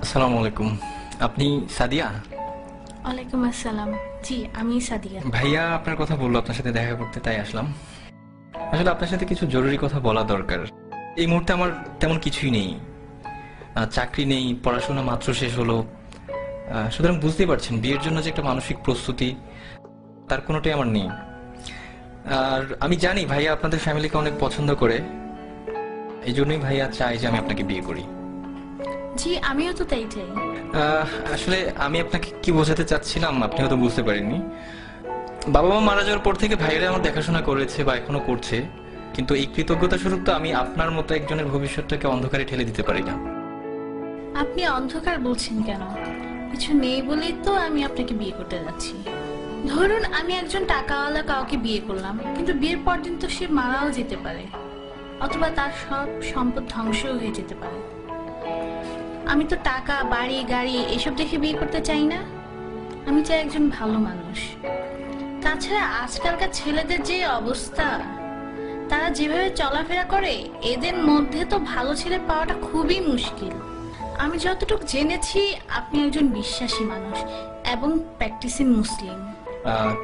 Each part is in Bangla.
আসসালামু আলাইকুম। আপনি সাদিয়া? ওয়ালাইকুম আসসালাম। জি, আমি সাদিয়া। ভাইয়া আপনার কথা বললো আপনার সাথে দেখা করতে, তাই আসলাম। আসলে আপনার সাথে কিছু জরুরি কথা বলা দরকার। এই মুহূর্তে আমার তেমন কিছুই নেই, চাকরি নেই, পড়াশোনা মাত্র শেষ হলো। সুতরাং বুঝতেই পারছেন বিয়ের জন্য যে একটা মানসিক প্রস্তুতি, তার কোনোটাই আমার নেই। আর আমি জানি ভাইয়া আপনাদের ফ্যামিলিকে অনেক পছন্দ করে, এই জন্যই ভাইয়া চাই যে আমি আপনাকে বিয়ে করি। জি, আমিও তো তাই চাই। আসলে আমি আপনাকে কি বোঝাতে চাচ্ছিলাম আপনি হয়তো বুঝতে পারেননি। বাবা মা মারা যাওয়ার পর থেকে ভাইয়েরা আমার দেখাশোনা করেছে বা এখনো করছে, কিন্তু এই কৃতজ্ঞতা স্বরূপ তো আমি আপনার মতো একজনের ভবিষ্যৎটাকে অন্ধকারে ঠেলে দিতে পারি না। আপনি অন্ধকার বলছেন কেন? কিছু নেই বলেই তো আমি আপনাকে বিয়ে করতে যাচ্ছি। ধরুন আমি একজন টাকাওয়ালা কাউকে বিয়ে করলাম, কিন্তু বিয়ের পর দিন তো সে মারাও যেতে পারে, অথবা তার সব সম্পদ ধ্বংস হয়ে যেতে পারে। আমি তো টাকা, বাড়ি, গাড়ি এসব দেখে বিয়ে করতে চাই না। আমি চাই একজন ভালো মানুষ। তাছাড়া আজকালকার ছেলেদের যে অবস্থা, তারা যেভাবে চলাফেরা করে, এদের মধ্যে তো ভালো ছেলে পাওয়াটা খুবই মুশকিল। আমি যতটুকু জেনেছি আপনি একজন বিশ্বাসী মানুষ এবং প্র্যাকটিসিং মুসলিম।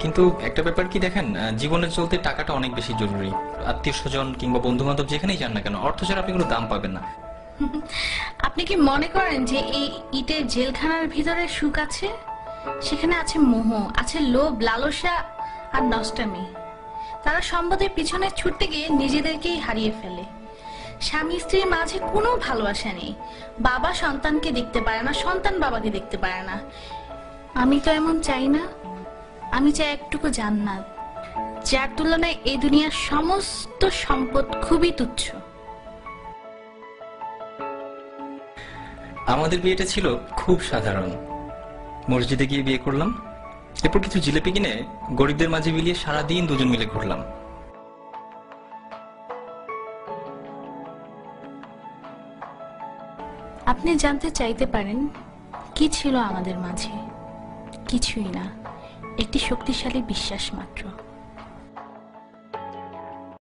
কিন্তু একটা ব্যাপার কি দেখেন, জীবনে চলতে টাকাটা অনেক বেশি জরুরি। আত্মীয় স্বজন কিংবা বন্ধু বান্ধব যেখানেই যান না কেন, অর্থ ছাড়া আপনি কোনো দাম পাবেন না। আপনি কি মনে করেন যে এই ইটের জেলখানার ভিতরে সুখ আছে? সেখানে আছে মোহ, আছে লোভ, লালসা আর নষ্টামি। তারা সম্পদের পিছনে ছুটতে গিয়ে নিজেদেরকেই হারিয়ে ফেলে। স্বামী স্ত্রীর মাঝে কোনো ভালোবাসা নেই। বাবা সন্তানকে দেখতে পারে না, সন্তান বাবাকে দেখতে পারে না। আমি তো এমন চাই না। আমি চাই একটুকু জান্নাত, যার তুলনায় এই দুনিয়ার সমস্ত সম্পদ খুবই তুচ্ছ। আমাদের বিয়েটা ছিল খুব সাধারণ। মসজিদে গিয়ে বিয়ে করলাম, এরপর কিছু জিলেপি কিনে গরিবদের মাঝে বিলিয়ে সারাদিন দুজন মিলে ঘুরলাম। আপনি জানতে চাইতে পারেন কি ছিল আমাদের মাঝে? কিছুই না, একটি শক্তিশালী বিশ্বাস মাত্র।